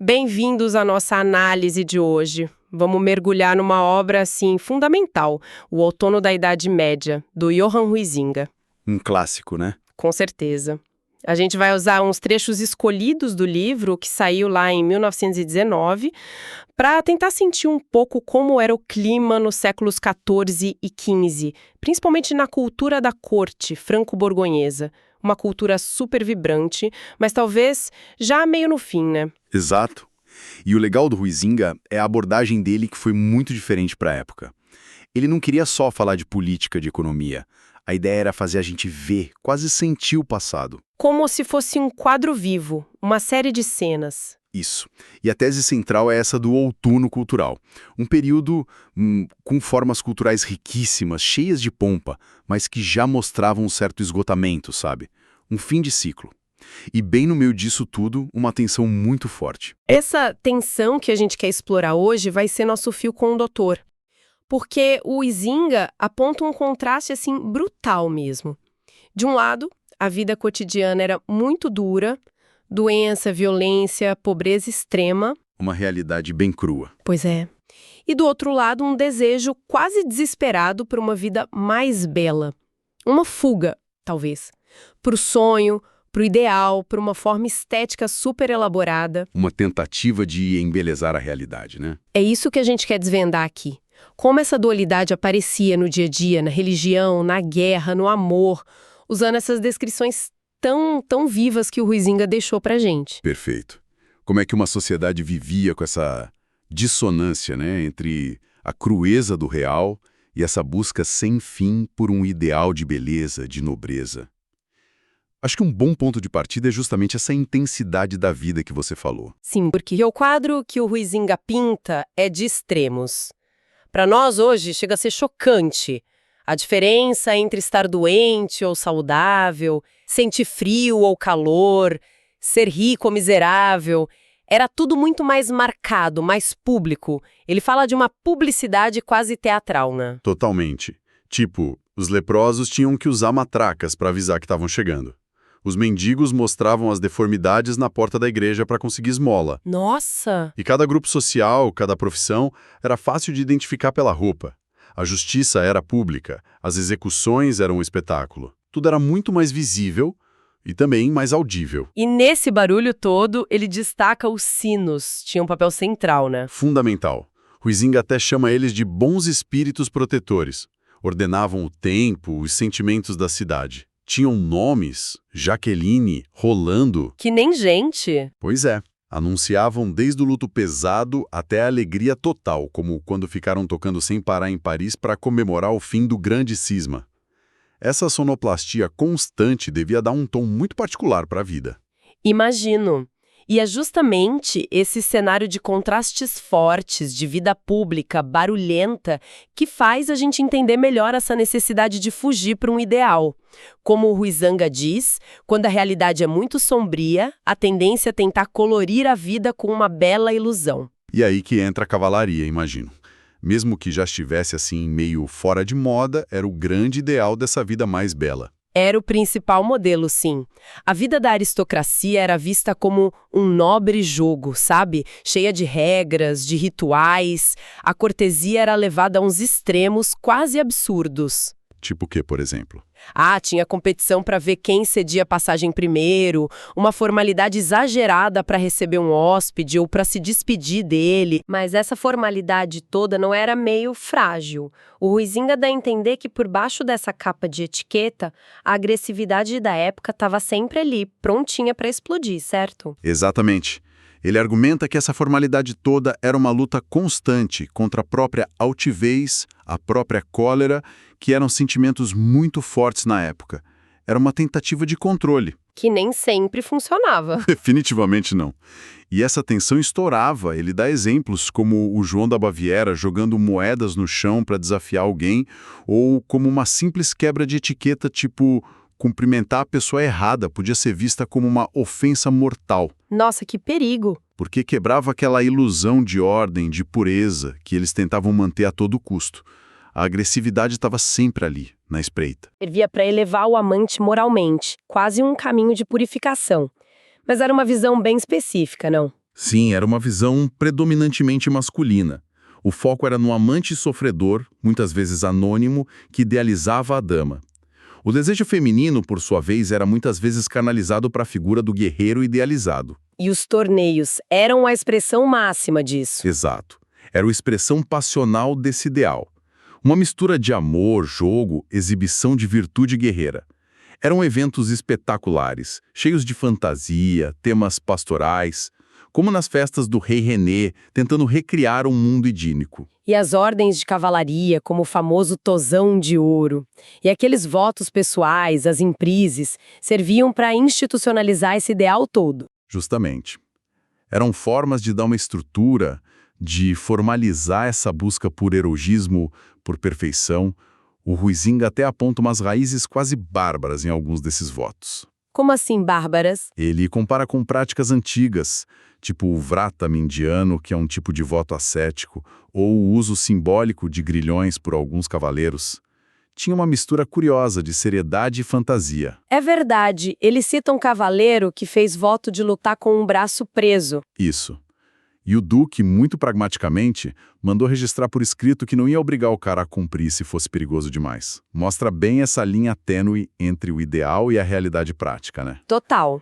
Bem-vindos à nossa análise de hoje. Vamos mergulhar numa obra, assim, fundamental, O Outono da Idade Média, do Johann Huizinga. Um clássico, né? Com certeza. A gente vai usar uns trechos escolhidos do livro, que saiu lá em 1919, para tentar sentir um pouco como era o clima nos séculos XIV e XV, principalmente na cultura da corte franco-borgonhesa. Uma cultura super vibrante, mas talvez já meio no fim, né? Exato. E o legal do Huizinga é a abordagem dele que foi muito diferente para a época. Ele não queria só falar de política, de economia. A ideia era fazer a gente ver, quase sentir o passado. Como se fosse um quadro vivo, uma série de cenas. Isso. E a tese central é essa do outono cultural. Um período com formas culturais riquíssimas, cheias de pompa, mas que já mostravam um certo esgotamento, sabe? Um fim de ciclo. E bem no meio disso tudo, uma tensão muito forte. Essa tensão que a gente quer explorar hoje vai ser nosso fio condutor. Porque o Huizinga aponta um contraste, assim, brutal mesmo. De um lado, a vida cotidiana era muito dura, doença, violência, pobreza extrema. Uma realidade bem crua. Pois é. E do outro lado, um desejo quase desesperado por uma vida mais bela. Uma fuga, talvez, para o sonho, para o ideal, para uma forma estética super elaborada. Uma tentativa de embelezar a realidade, né? É isso que a gente quer desvendar aqui. Como essa dualidade aparecia no dia a dia, na religião, na guerra, no amor, usando essas descrições tão vivas que o Huizinga deixou pra gente. Perfeito. Como é que uma sociedade vivia com essa dissonância, né, entre a crueza do real e essa busca sem fim por um ideal de beleza, de nobreza. Acho que um bom ponto de partida é justamente essa intensidade da vida que você falou. Sim, porque o quadro que o Huizinga pinta é de extremos. Para nós hoje chega a ser chocante. A diferença entre estar doente ou saudável, sentir frio ou calor, ser rico ou miserável, era tudo muito mais marcado, mais público. Ele fala de uma publicidade quase teatral, né? Totalmente. Tipo, os leprosos tinham que usar matracas para avisar que estavam chegando. Os mendigos mostravam as deformidades na porta da igreja para conseguir esmola. Nossa! E cada grupo social, cada profissão, era fácil de identificar pela roupa. A justiça era pública, as execuções eram um espetáculo. Tudo era muito mais visível e também mais audível. E nesse barulho todo, ele destaca os sinos. Tinha um papel central, né? Fundamental. Huizinga até chama eles de bons espíritos protetores. Ordenavam o tempo, os sentimentos da cidade. Tinham nomes, Jaqueline, Rolando. Que nem gente. Pois é. Anunciavam desde o luto pesado até a alegria total, como quando ficaram tocando sem parar em Paris para comemorar o fim do grande cisma. Essa sonoplastia constante devia dar um tom muito particular para a vida. Imagino. E é justamente esse cenário de contrastes fortes, de vida pública, barulhenta, que faz a gente entender melhor essa necessidade de fugir para um ideal. Como o Huizinga diz, quando a realidade é muito sombria, a tendência é tentar colorir a vida com uma bela ilusão. E aí que entra a cavalaria, imagino. Mesmo que já estivesse assim meio fora de moda, era o grande ideal dessa vida mais bela. Era o principal modelo, sim. A vida da aristocracia era vista como um nobre jogo, sabe? Cheia de regras, de rituais. A cortesia era levada a uns extremos quase absurdos. Tipo o quê, por exemplo? Tinha competição para ver quem cedia passagem primeiro, uma formalidade exagerada para receber um hóspede ou para se despedir dele. Mas essa formalidade toda não era meio frágil. O Huizinga dá a entender que por baixo dessa capa de etiqueta, a agressividade da época estava sempre ali, prontinha para explodir, certo? Exatamente. Ele argumenta que essa formalidade toda era uma luta constante contra a própria altivez, a própria cólera, que eram sentimentos muito fortes na época. Era uma tentativa de controle. Que nem sempre funcionava. Definitivamente não. E essa tensão estourava. Ele dá exemplos como o João da Baviera jogando moedas no chão para desafiar alguém, ou como uma simples quebra de etiqueta, tipo cumprimentar a pessoa errada podia ser vista como uma ofensa mortal. Nossa, que perigo! Porque quebrava aquela ilusão de ordem, de pureza, que eles tentavam manter a todo custo. A agressividade estava sempre ali, na espreita. Servia para elevar o amante moralmente, quase um caminho de purificação. Mas era uma visão bem específica, não? Sim, era uma visão predominantemente masculina. O foco era no amante sofredor, muitas vezes anônimo, que idealizava a dama. O desejo feminino, por sua vez, era muitas vezes canalizado para a figura do guerreiro idealizado. E os torneios eram a expressão máxima disso. Exato. Era a expressão passional desse ideal. Uma mistura de amor, jogo, exibição de virtude guerreira. Eram eventos espetaculares, cheios de fantasia, temas pastorais, como nas festas do rei René, tentando recriar um mundo idílico. E as ordens de cavalaria, como o famoso tosão de ouro. E aqueles votos pessoais, as imprises, serviam para institucionalizar esse ideal todo. Justamente. Eram formas de dar uma estrutura, de formalizar essa busca por heroísmo, por perfeição. O Huizinga até aponta umas raízes quase bárbaras em alguns desses votos. Como assim, bárbaras? Ele compara com práticas antigas, tipo o vrata indiano, que é um tipo de voto ascético, ou o uso simbólico de grilhões por alguns cavaleiros. Tinha uma mistura curiosa de seriedade e fantasia. É verdade, ele cita um cavaleiro que fez voto de lutar com um braço preso. Isso. E o Duque, muito pragmaticamente, mandou registrar por escrito que não ia obrigar o cara a cumprir se fosse perigoso demais. Mostra bem essa linha tênue entre o ideal e a realidade prática, né? Total.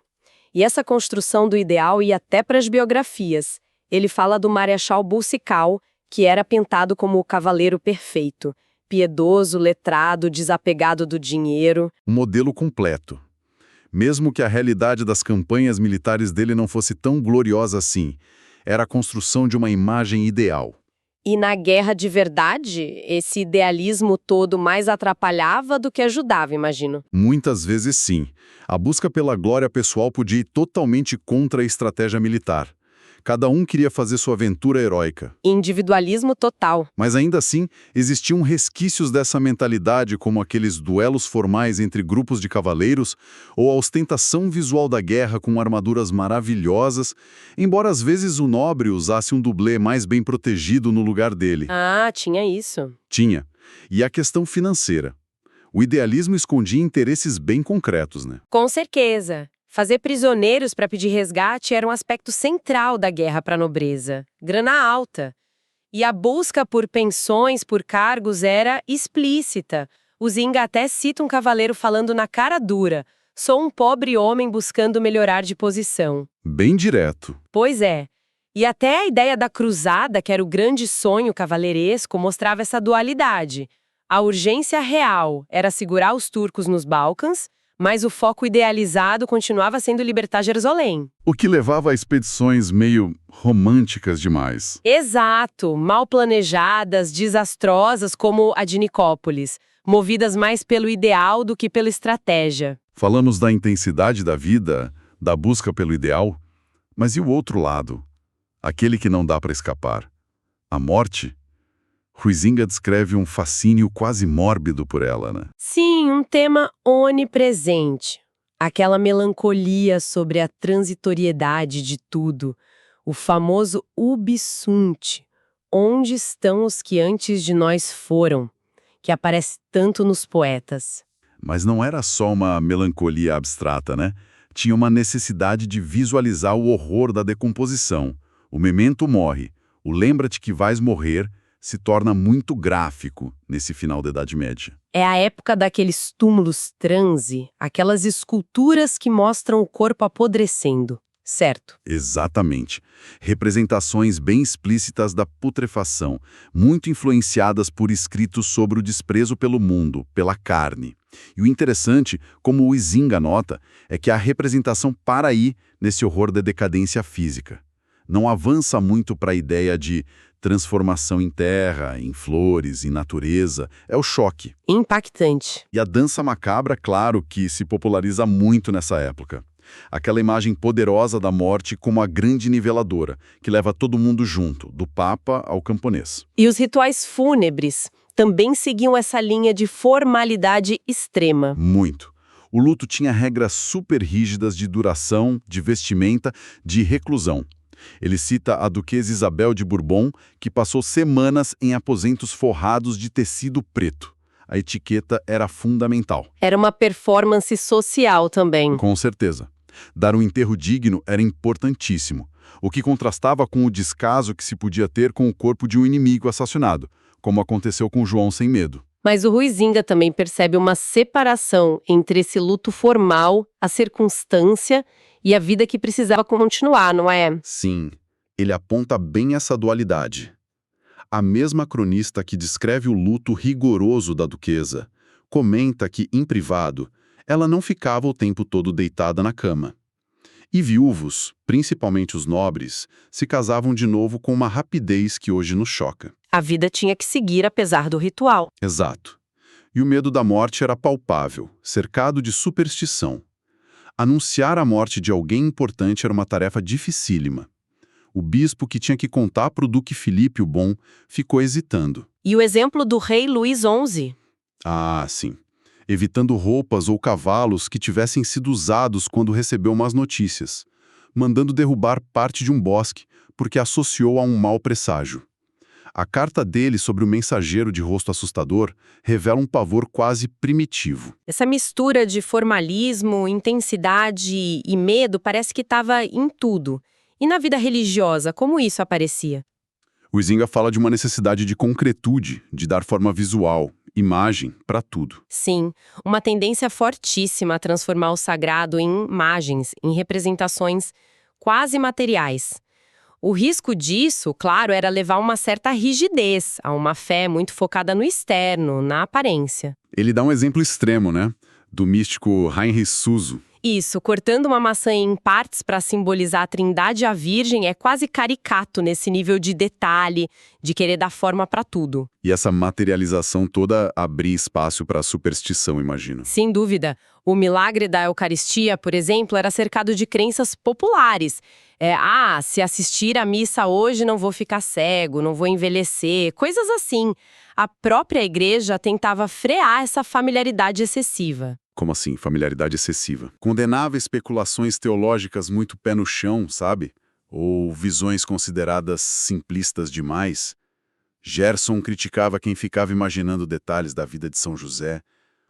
E essa construção do ideal ia até para as biografias. Ele fala do Marechal Boucicaut, que era pintado como o cavaleiro perfeito, piedoso, letrado, desapegado do dinheiro. Um modelo completo. Mesmo que a realidade das campanhas militares dele não fosse tão gloriosa assim, era a construção de uma imagem ideal. E na guerra de verdade, esse idealismo todo mais atrapalhava do que ajudava, imagino. Muitas vezes sim. A busca pela glória pessoal podia ir totalmente contra a estratégia militar. Cada um queria fazer sua aventura heróica. Individualismo total. Mas ainda assim, existiam resquícios dessa mentalidade, como aqueles duelos formais entre grupos de cavaleiros ou a ostentação visual da guerra com armaduras maravilhosas, embora às vezes o nobre usasse um dublê mais bem protegido no lugar dele. Ah, tinha isso. Tinha. E a questão financeira. O idealismo escondia interesses bem concretos, né? Com certeza. Fazer prisioneiros para pedir resgate era um aspecto central da guerra para a nobreza. Grana alta. E a busca por pensões, por cargos, era explícita. O Zinga até cita um cavaleiro falando na cara dura: "Sou um pobre homem buscando melhorar de posição." Bem direto. Pois é. E até a ideia da cruzada, que era o grande sonho cavaleiresco, mostrava essa dualidade. A urgência real era segurar os turcos nos Balcãs, mas o foco idealizado continuava sendo libertar Jerusalém. O que levava a expedições meio românticas demais. Exato, mal planejadas, desastrosas como a de Nicópolis, movidas mais pelo ideal do que pela estratégia. Falamos da intensidade da vida, da busca pelo ideal, mas e o outro lado? Aquele que não dá para escapar. A morte? Huizinga descreve um fascínio quase mórbido por ela, né? Sim, um tema onipresente. Aquela melancolia sobre a transitoriedade de tudo. O famoso ubi sunt. Onde estão os que antes de nós foram? Que aparece tanto nos poetas. Mas não era só uma melancolia abstrata, né? Tinha uma necessidade de visualizar o horror da decomposição. O memento morre. O lembra-te que vais morrer se torna muito gráfico nesse final da Idade Média. É a época daqueles túmulos transe, aquelas esculturas que mostram o corpo apodrecendo, certo? Exatamente. Representações bem explícitas da putrefação, muito influenciadas por escritos sobre o desprezo pelo mundo, pela carne. E o interessante, como o Huizinga nota, é que a representação para aí nesse horror da decadência física. Não avança muito para a ideia de transformação em terra, em flores, em natureza. É o choque. Impactante. E a dança macabra, claro, que se populariza muito nessa época. Aquela imagem poderosa da morte como a grande niveladora, que leva todo mundo junto, do papa ao camponês. E os rituais fúnebres também seguiam essa linha de formalidade extrema. Muito. O luto tinha regras super rígidas de duração, de vestimenta, de reclusão. Ele cita a duquesa Isabel de Bourbon, que passou semanas em aposentos forrados de tecido preto. A etiqueta era fundamental. Era uma performance social também. Com certeza. Dar um enterro digno era importantíssimo. o que contrastava com o descaso que se podia ter com o corpo de um inimigo assassinado, como aconteceu com João Sem Medo. Mas o Huizinga também percebe uma separação entre esse luto formal, a circunstância e a vida que precisava continuar, não é? Sim, ele aponta bem essa dualidade. A mesma cronista que descreve o luto rigoroso da duquesa comenta que, em privado, ela não ficava o tempo todo deitada na cama. E viúvos, principalmente os nobres, se casavam de novo com uma rapidez que hoje nos choca. A vida tinha que seguir apesar do ritual. Exato. E o medo da morte era palpável, cercado de superstição. Anunciar a morte de alguém importante era uma tarefa dificílima. O bispo que tinha que contar para o duque Filipe o Bom ficou hesitando. E o exemplo do rei Luís XI. Ah, sim. Evitando roupas ou cavalos que tivessem sido usados quando recebeu más notícias, mandando derrubar parte de um bosque porque associou a um mau presságio. A carta dele sobre o mensageiro de rosto assustador revela um pavor quase primitivo. Essa mistura de formalismo, intensidade e medo parece que estava em tudo. E na vida religiosa, como isso aparecia? Huizinga fala de uma necessidade de concretude, de dar forma visual, imagem, para tudo. Sim, uma tendência fortíssima a transformar o sagrado em imagens, em representações quase materiais. O risco disso, claro, era levar uma certa rigidez, a uma fé muito focada no externo, na aparência. Ele dá um exemplo extremo, né? Do místico Heinrich Suso. Isso, cortando uma maçã em partes para simbolizar a Trindade e a Virgem é quase caricato nesse nível de detalhe, de querer dar forma para tudo. E essa materialização toda abria espaço para a superstição, imagino. Sem dúvida. O milagre da Eucaristia, por exemplo, era cercado de crenças populares. Se assistir à missa hoje não vou ficar cego, não vou envelhecer, coisas assim. A própria igreja tentava frear essa familiaridade excessiva. Como assim, familiaridade excessiva? Condenava especulações teológicas muito pé no chão, sabe? Ou visões consideradas simplistas demais. Gerson criticava quem ficava imaginando detalhes da vida de São José.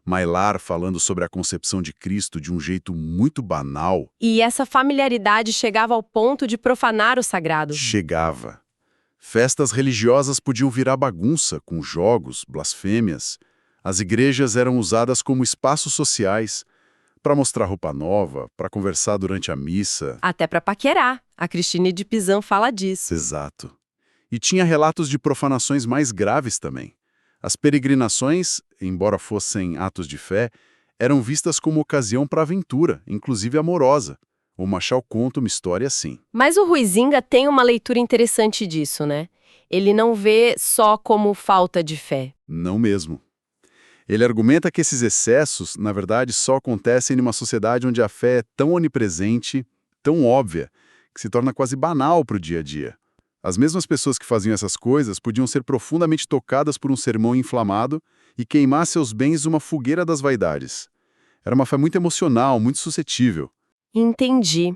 Mailar falando sobre a concepção de Cristo de um jeito muito banal. E essa familiaridade chegava ao ponto de profanar o sagrado. Chegava. Festas religiosas podiam virar bagunça, com jogos, blasfêmias. As igrejas eram usadas como espaços sociais, para mostrar roupa nova, para conversar durante a missa. Até para paquerar. A Cristine de Pizan fala disso. Exato. E tinha relatos de profanações mais graves também. As peregrinações, embora fossem atos de fé, eram vistas como ocasião para aventura, inclusive amorosa. O Machado conta uma história assim. Mas o Huizinga tem uma leitura interessante disso, né? Ele não vê só como falta de fé. Não mesmo. Ele argumenta que esses excessos, na verdade, só acontecem numa sociedade onde a fé é tão onipresente, tão óbvia, que se torna quase banal para o dia a dia. As mesmas pessoas que faziam essas coisas podiam ser profundamente tocadas por um sermão inflamado e queimar seus bens numa fogueira das vaidades. Era uma fé muito emocional, muito suscetível. Entendi.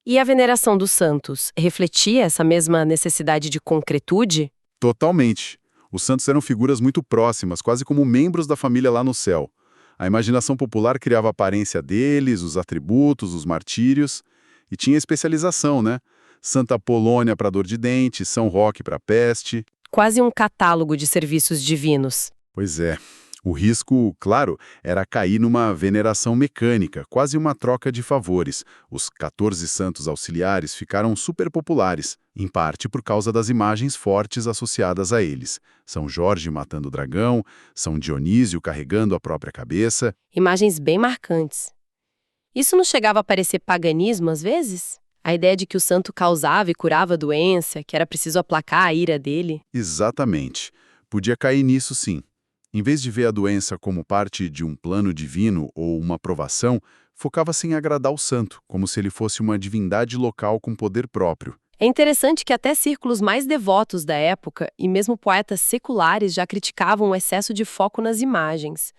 E a veneração dos santos refletia essa mesma necessidade de concretude? Totalmente. Os santos eram figuras muito próximas, quase como membros da família lá no céu. A imaginação popular criava a aparência deles, os atributos, os martírios, e tinha especialização, né? Santa Apolônia para dor de dente, São Roque para peste. Quase um catálogo de serviços divinos. Pois é. O risco, claro, era cair numa veneração mecânica, quase uma troca de favores. Os 14 santos auxiliares ficaram super populares, em parte por causa das imagens fortes associadas a eles. São Jorge matando o dragão, São Dionísio carregando a própria cabeça. Imagens bem marcantes. Isso não chegava a parecer paganismo às vezes? A ideia de que o santo causava e curava a doença, que era preciso aplacar a ira dele? Exatamente. Podia cair nisso sim. Em vez de ver a doença como parte de um plano divino ou uma provação, focava-se em agradar o santo, como se ele fosse uma divindade local com poder próprio. É interessante que até círculos mais devotos da época e mesmo poetas seculares já criticavam o excesso de foco nas imagens.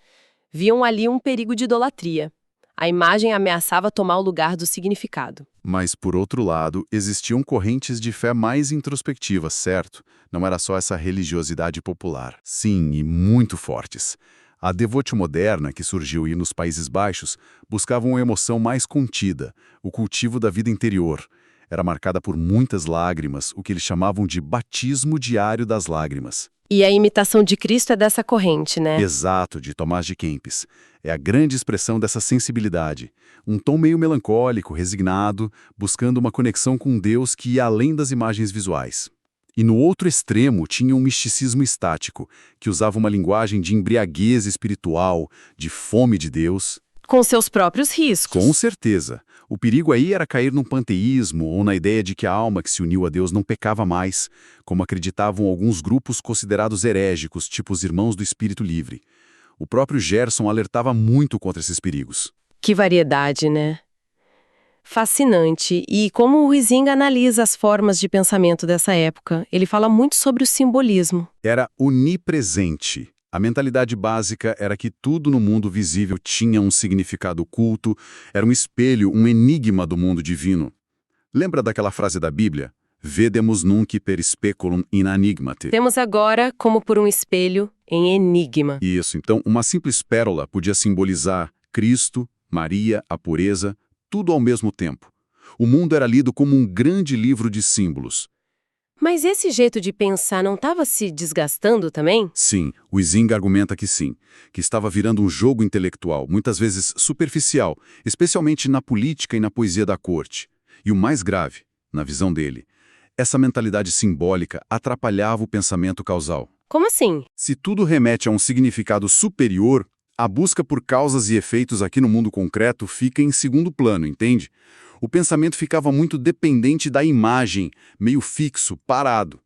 Viam ali um perigo de idolatria. A imagem ameaçava tomar o lugar do significado. Mas, por outro lado, existiam correntes de fé mais introspectivas, certo? Não era só essa religiosidade popular. Sim, e muito fortes. A devote moderna, que surgiu aí nos Países Baixos, buscava uma emoção mais contida, o cultivo da vida interior. era marcada por muitas lágrimas, o que eles chamavam de batismo diário das lágrimas. E a imitação de Cristo é dessa corrente, né? Exato, de Tomás de Kempis. É a grande expressão dessa sensibilidade. Um tom meio melancólico, resignado, buscando uma conexão com Deus que ia além das imagens visuais. E no outro extremo tinha um misticismo estático, que usava uma linguagem de embriaguez espiritual, de fome de Deus. Com seus próprios riscos. Com certeza. O perigo aí era cair num panteísmo ou na ideia de que a alma que se uniu a Deus não pecava mais, como acreditavam alguns grupos considerados herégicos, tipo os Irmãos do Espírito Livre. O próprio Gerson alertava muito contra esses perigos. Que variedade, né? Fascinante. E como o Huizinga analisa as formas de pensamento dessa época, ele fala muito sobre o simbolismo. Era onipresente. A mentalidade básica era que tudo no mundo visível tinha um significado oculto, era um espelho, um enigma do mundo divino. Lembra daquela frase da Bíblia? Vedemus nunc per speculum in enigmate. Temos agora como por um espelho em enigma. Isso, então uma simples pérola podia simbolizar Cristo, Maria, a pureza, tudo ao mesmo tempo. O mundo era lido como um grande livro de símbolos. Mas esse jeito de pensar não estava se desgastando também? Sim, o Huizinga argumenta que sim, que estava virando um jogo intelectual, muitas vezes superficial, especialmente na política e na poesia da corte. E o mais grave, na visão dele, essa mentalidade simbólica atrapalhava o pensamento causal. Como assim? Se tudo remete a um significado superior, a busca por causas e efeitos aqui no mundo concreto fica em segundo plano, entende? O pensamento ficava muito dependente da imagem, meio fixo, parado.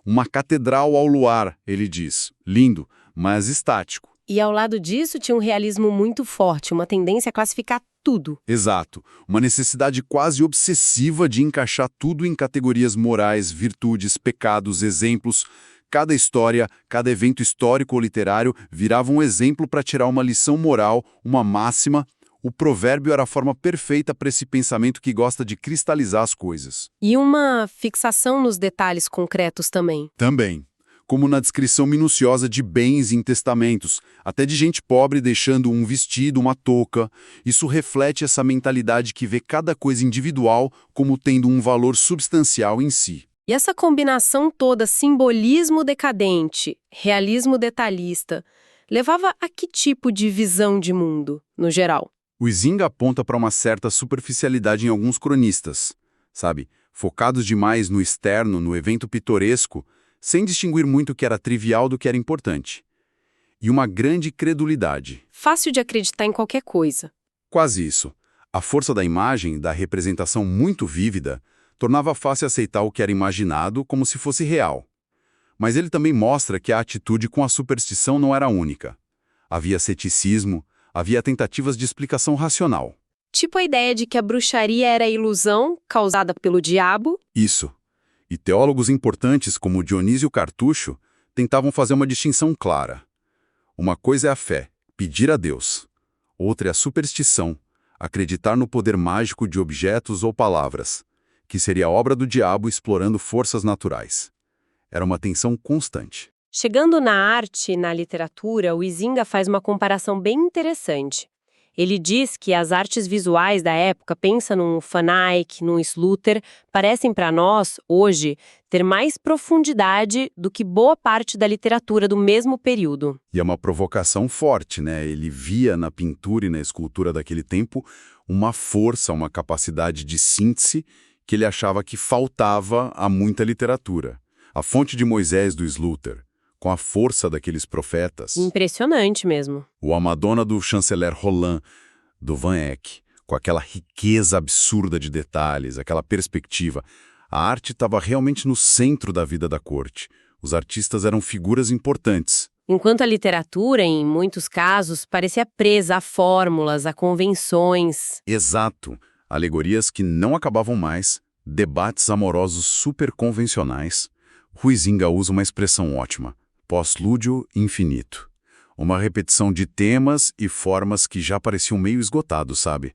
Uma catedral ao luar, ele diz. Lindo, mas estático. E ao lado disso tinha um realismo muito forte, uma tendência a classificar tudo. Exato. Uma necessidade quase obsessiva de encaixar tudo em categorias morais, virtudes, pecados, exemplos. Cada história, cada evento histórico ou literário virava um exemplo para tirar uma lição moral, uma máxima. O provérbio era a forma perfeita para esse pensamento que gosta de cristalizar as coisas. E uma fixação nos detalhes concretos também. Também. Como na descrição minuciosa de bens em testamentos, até de gente pobre deixando um vestido, uma touca. Isso reflete essa mentalidade que vê cada coisa individual como tendo um valor substancial em si. E essa combinação toda, simbolismo decadente, realismo detalhista, levava a que tipo de visão de mundo, no geral? O Huizinga aponta para uma certa superficialidade em alguns cronistas, sabe? Focados demais no externo, no evento pitoresco, sem distinguir muito o que era trivial do que era importante. E uma grande credulidade. Fácil de acreditar em qualquer coisa. Quase isso. A força da imagem, da representação muito vívida, tornava fácil aceitar o que era imaginado como se fosse real. Mas ele também mostra que a atitude com a superstição não era única. Havia ceticismo, havia tentativas de explicação racional. Tipo a ideia de que a bruxaria era ilusão causada pelo diabo. Isso. E teólogos importantes como Dionísio Cartucho tentavam fazer uma distinção clara. Uma coisa é a fé, pedir a Deus. Outra é a superstição, acreditar no poder mágico de objetos ou palavras, que seria obra do diabo explorando forças naturais. Era uma tensão constante. Chegando na arte e na literatura, o Huizinga faz uma comparação bem interessante. Ele diz que as artes visuais da época, pensa num Van Eyck, num Sluter, parecem para nós, hoje, ter mais profundidade do que boa parte da literatura do mesmo período. E é uma provocação forte, né? Ele via na pintura e na escultura daquele tempo uma força, uma capacidade de síntese que ele achava que faltava a muita literatura. A fonte de Moisés do Sluter, com a força daqueles profetas. Impressionante mesmo. O A Madonna do chanceler Roland, do Van Eyck, com aquela riqueza absurda de detalhes, aquela perspectiva. A arte estava realmente no centro da vida da corte. Os artistas eram figuras importantes. Enquanto a literatura, em muitos casos, parecia presa a fórmulas, a convenções. Exato. Alegorias que não acabavam mais, debates amorosos super convencionais. Huizinga usa uma expressão ótima. Pós-lúdio infinito. Uma repetição de temas e formas que já pareciam meio esgotados, sabe?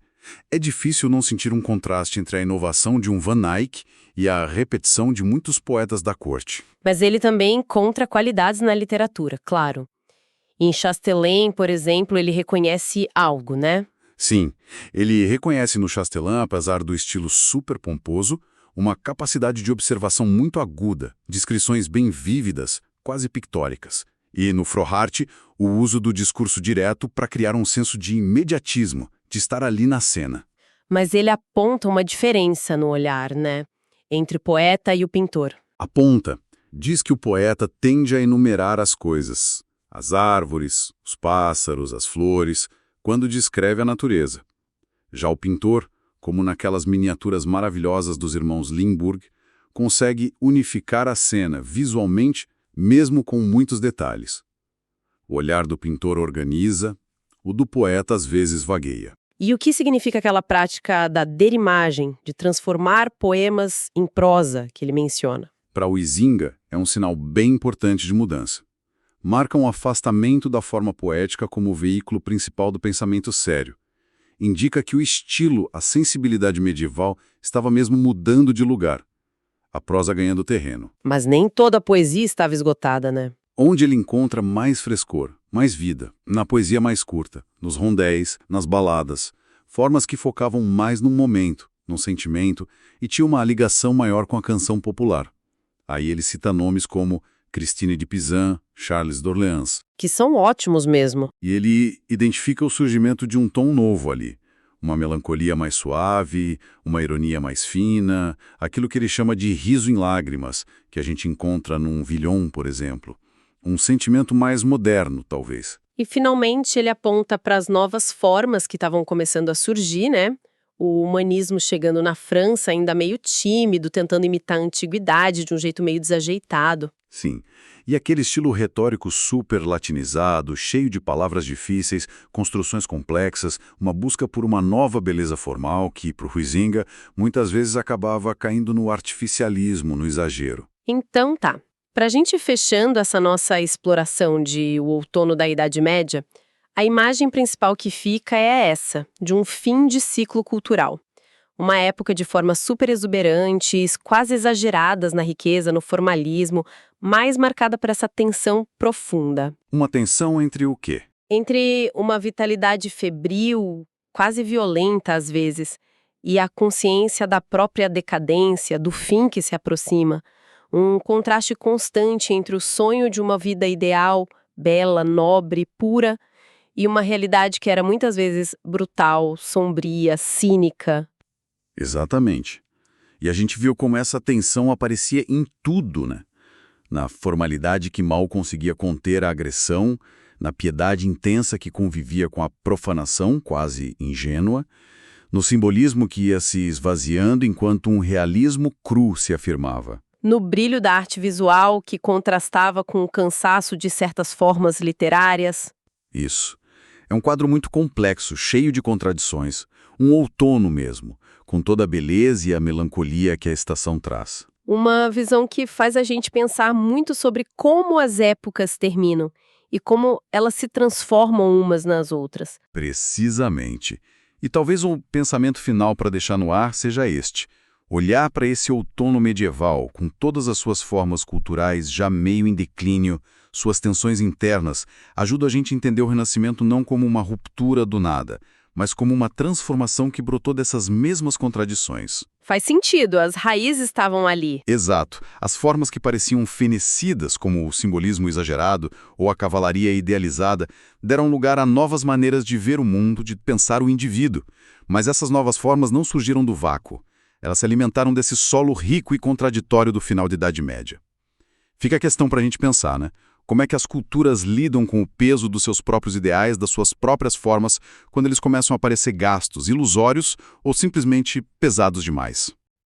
É difícil não sentir um contraste entre a inovação de um Van Eyck e a repetição de muitos poetas da corte. Mas ele também encontra qualidades na literatura, claro. Em Chastelain, por exemplo, ele reconhece algo, né? Sim, ele reconhece no Chastelain, apesar do estilo super pomposo, uma capacidade de observação muito aguda, descrições bem vívidas, quase pictóricas. E, no Frohart, o uso do discurso direto para criar um senso de imediatismo, de estar ali na cena. Mas ele aponta uma diferença no olhar, né? Entre o poeta e o pintor. Aponta. Diz que o poeta tende a enumerar as coisas, as árvores, os pássaros, as flores, quando descreve a natureza. Já o pintor, como naquelas miniaturas maravilhosas dos irmãos Limburg, consegue unificar a cena visualmente, mesmo com muitos detalhes. O olhar do pintor organiza, o do poeta às vezes vagueia. E o que significa aquela prática da derimagem, de transformar poemas em prosa, que ele menciona? Para o Huizinga, é um sinal bem importante de mudança. Marca um afastamento da forma poética como o veículo principal do pensamento sério. Indica que o estilo, a sensibilidade medieval, estava mesmo mudando de lugar. A prosa ganhando terreno. Mas nem toda a poesia estava esgotada, né? Onde ele encontra mais frescor, mais vida, na poesia mais curta, nos rondéis, nas baladas, formas que focavam mais no momento, no sentimento, e tinha uma ligação maior com a canção popular. Aí ele cita nomes como Christine de Pizan, Charles d'Orléans. Que são ótimos mesmo. E ele identifica o surgimento de um tom novo ali. Uma melancolia mais suave, uma ironia mais fina, aquilo que ele chama de riso em lágrimas, que a gente encontra num Villon, por exemplo. Um sentimento mais moderno, talvez. E finalmente ele aponta para as novas formas que estavam começando a surgir, né? O humanismo chegando na França ainda meio tímido, tentando imitar a antiguidade de um jeito meio desajeitado. Sim. E aquele estilo retórico super latinizado, cheio de palavras difíceis, construções complexas, uma busca por uma nova beleza formal que, para o Huizinga, muitas vezes acabava caindo no artificialismo, no exagero. Então tá. Para a gente ir fechando essa nossa exploração de O Outono da Idade Média, a imagem principal que fica é essa, de um fim de ciclo cultural. Uma época de formas super exuberantes, quase exageradas na riqueza, no formalismo, mais marcada por essa tensão profunda. Uma tensão entre o quê? Entre uma vitalidade febril, quase violenta às vezes, e a consciência da própria decadência, do fim que se aproxima. Um contraste constante entre o sonho de uma vida ideal, bela, nobre, pura, e uma realidade que era muitas vezes brutal, sombria, cínica. Exatamente. E a gente viu como essa tensão aparecia em tudo, né? Na formalidade que mal conseguia conter a agressão, na piedade intensa que convivia com a profanação, quase ingênua, no simbolismo que ia se esvaziando enquanto um realismo cru se afirmava. No brilho da arte visual que contrastava com o cansaço de certas formas literárias. Isso. É um quadro muito complexo, cheio de contradições. Um outono mesmo, com toda a beleza e a melancolia que a estação traz. Uma visão que faz a gente pensar muito sobre como as épocas terminam e como elas se transformam umas nas outras. Precisamente. E talvez um pensamento final para deixar no ar seja este. Olhar para esse outono medieval, com todas as suas formas culturais já meio em declínio, suas tensões internas, ajuda a gente a entender o Renascimento não como uma ruptura do nada, mas como uma transformação que brotou dessas mesmas contradições. Faz sentido, as raízes estavam ali. Exato. As formas que pareciam fenecidas, como o simbolismo exagerado ou a cavalaria idealizada, deram lugar a novas maneiras de ver o mundo, de pensar o indivíduo. Mas essas novas formas não surgiram do vácuo. Elas se alimentaram desse solo rico e contraditório do final da Idade Média. Fica a questão para a gente pensar, né? Como é que as culturas lidam com o peso dos seus próprios ideais, das suas próprias formas, quando eles começam a parecer gastos, ilusórios ou simplesmente pesados demais?